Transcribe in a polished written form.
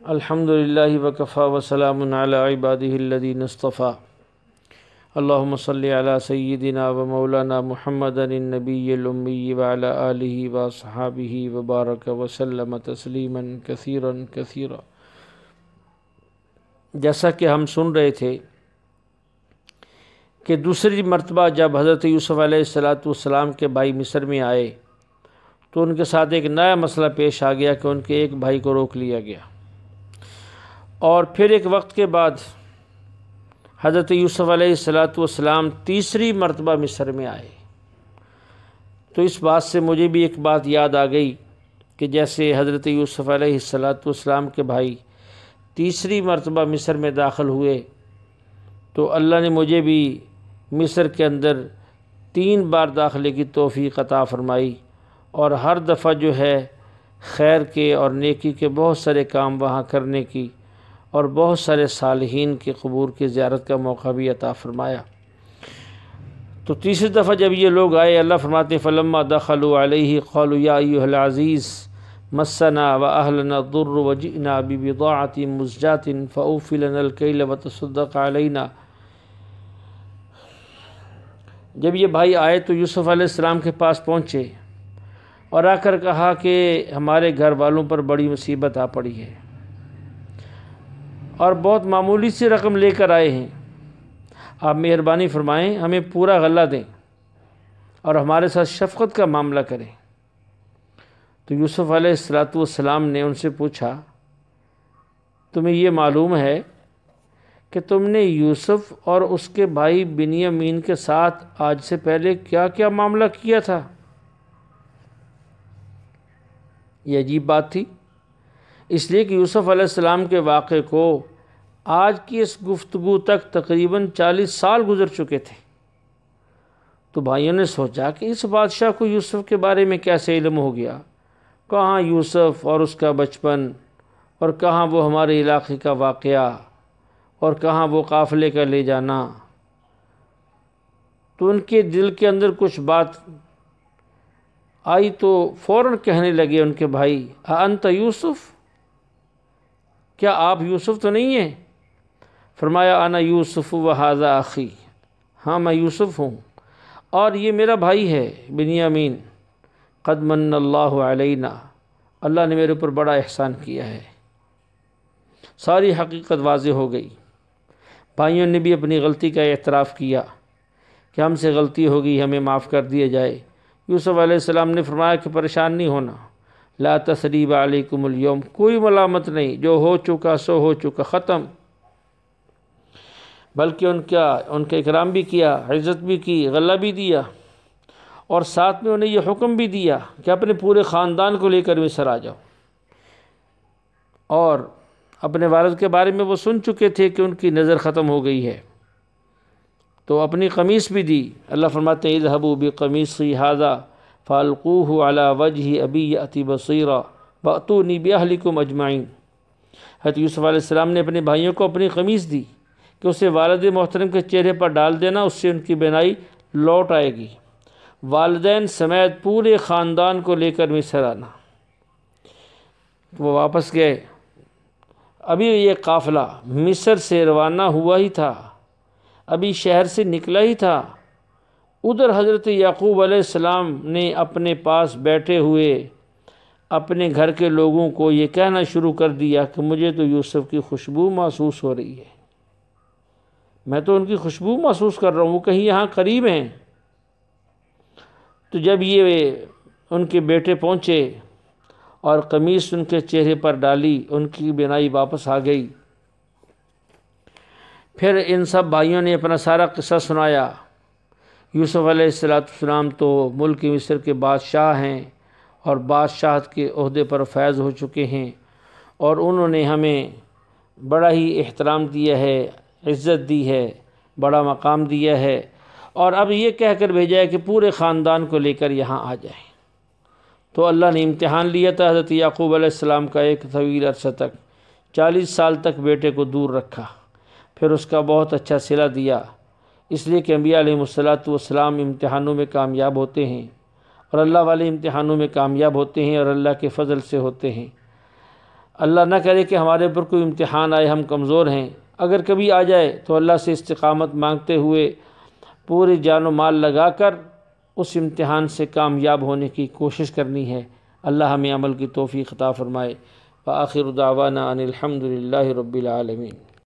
الحمد للہ وکفی وسلام علی عبادہ الذین اصطفی اللہم صلی علی سیدنا و مولانا محمد النبی الامی وعلی آلہ واصحابہ وبارک وسلم تسلیما کثیرا کثیرا۔ جیسا کہ ہم سن رہے تھے کہ دوسری مرتبہ جب حضرت یوسف علیہ السلام کے بھائی مصر میں آئے تو ان کے ساتھ ایک نیا مسئلہ پیش آ گیا کہ ان کے ایک بھائی کو روک لیا گیا، اور پھر ایک وقت کے بعد حضرت یوسف علیہ السلام تیسری مرتبہ مصر میں آئے۔ تو اس بات سے مجھے بھی ایک بات یاد آ گئی کہ جیسے حضرت یوسف علیہ السلام کے بھائی تیسری مرتبہ مصر میں داخل ہوئے تو اللہ نے مجھے بھی مصر کے اندر 3 بار داخلے کی توفیق عطا فرمائی، اور ہر دفعہ جو ہے خیر کے اور نیکی کے بہت سارے کام وہاں کرنے کی اور بہت سارے صالحین کے قبور کی زیارت کا موقع بھی عطا فرمایا۔ تو تیسری دفعہ جب یہ لوگ آئے، اللہ فرماتے فلما دخلوا علیہ قالوا یا ایھا العزیز مسنا واہلنا الضر وجئنا ببضاعۃ مزجاۃ فاوف لنا الکیل وتصدق علینا۔ جب یہ بھائی آئے تو یوسف علیہ السلام کے پاس پہنچے اور آ کر کہا کہ ہمارے گھر والوں پر بڑی مصیبت آ پڑی ہے اور بہت معمولی سی رقم لے کر آئے ہیں، آپ مہربانی فرمائیں ہمیں پورا غلہ دیں اور ہمارے ساتھ شفقت کا معاملہ کریں۔ تو یوسف علیہ السلام نے ان سے پوچھا تمہیں یہ معلوم ہے کہ تم نے یوسف اور اس کے بھائی بنیامین کے ساتھ آج سے پہلے کیا کیا معاملہ کیا تھا؟ یہ عجیب بات تھی، اس لیے کہ یوسف علیہ السلام کے واقعے کو آج کی اس گفتگو تک تقریباً 40 سال گزر چکے تھے۔ تو بھائیوں نے سوچا کہ اس بادشاہ کو یوسف کے بارے میں کیسے علم ہو گیا، کہاں یوسف اور اس کا بچپن، اور کہاں وہ ہمارے علاقے کا واقعہ، اور کہاں وہ قافلے کا لے جانا۔ تو ان کے دل کے اندر کچھ بات آئی تو فوراً کہنے لگے ان کے بھائی انت یوسف، کیا آپ یوسف تو نہیں ہیں؟ فرمایا انا یوسف وہذا اخی، ہاں میں یوسف ہوں اور یہ میرا بھائی ہے بنیامین۔ قد من اللہ علینا، اللہ نے میرے اوپر بڑا احسان کیا ہے۔ ساری حقیقت واضح ہو گئی۔ بھائیوں نے بھی اپنی غلطی کا اعتراف کیا کہ ہم سے غلطی ہوگی، ہمیں معاف کر دیا جائے۔ یوسف علیہ السلام نے فرمایا کہ پریشان نہیں ہونا، لا تثریب علیکم اليوم، کوئی ملامت نہیں، جو ہو چکا سو ہو چکا، ختم۔ بلکہ ان کا اکرام بھی کیا، عزت بھی کی، غلہ بھی دیا، اور ساتھ میں انہیں یہ حکم بھی دیا کہ اپنے پورے خاندان کو لے کر مصر آ جاؤ۔ اور اپنے والد کے بارے میں وہ سن چکے تھے کہ ان کی نظر ختم ہو گئی ہے، تو اپنی قمیص بھی دی۔ اللہ فرماتے ہیں اذهبوا بقمیصی ھذا فالقوه علی وجہ ابی یأتی بصیرا واتونی باہلکم اجمعین۔ حضرت یوسف علیہ السلام نے اپنے بھائیوں کو اپنی قمیص دی کہ اسے والد محترم کے چہرے پر ڈال دینا، اس سے ان کی بینائی لوٹ آئے گی۔ والدین سمیت پورے خاندان کو لے کر مصر آنا۔ وہ واپس گئے۔ ابھی یہ قافلہ مصر سے روانہ ہوا ہی تھا، ابھی شہر سے نکلا ہی تھا، ادھر حضرت یعقوب علیہ السلام نے اپنے پاس بیٹھے ہوئے اپنے گھر کے لوگوں کو یہ کہنا شروع کر دیا کہ مجھے تو یوسف کی خوشبو محسوس ہو رہی ہے، میں تو ان کی خوشبو محسوس کر رہا ہوں، وہ کہیں یہاں قریب ہیں۔ تو جب یہ ان کے بیٹے پہنچے اور قمیص ان کے چہرے پر ڈالی، ان کی بینائی واپس آ گئی۔ پھر ان سب بھائیوں نے اپنا سارا قصہ سنایا۔ یوسف علیہ السلام تو ملک مصر کے بادشاہ ہیں اور بادشاہت کے عہدے پر فائز ہو چکے ہیں، اور انہوں نے ہمیں بڑا ہی احترام دیا ہے، عزت دی ہے، بڑا مقام دیا ہے، اور اب یہ کہہ کر بھیجا ہے کہ پورے خاندان کو لے کر یہاں آ جائیں۔ تو اللہ نے امتحان لیا تھا حضرت یعقوب علیہ السلام کا ایک طویل عرصہ تک، 40 سال تک بیٹے کو دور رکھا، پھر اس کا بہت اچھا صلہ دیا، اس لیے کہ انبیاء علیہ السلام امتحانوں میں کامیاب ہوتے ہیں، اور اللہ والے امتحانوں میں کامیاب ہوتے ہیں اور اللہ کے فضل سے ہوتے ہیں۔ اللہ نہ کرے کہ ہمارے اوپر کوئی امتحان آئے، ہم کمزور ہیں، اگر کبھی آ جائے تو اللہ سے استقامت مانگتے ہوئے پوری جان و مال لگا کر اس امتحان سے کامیاب ہونے کی کوشش کرنی ہے۔ اللہ ہمیں عمل کی توفیق عطا فرمائے۔ وآخر دعوانا ان الحمد للہ رب العالمین۔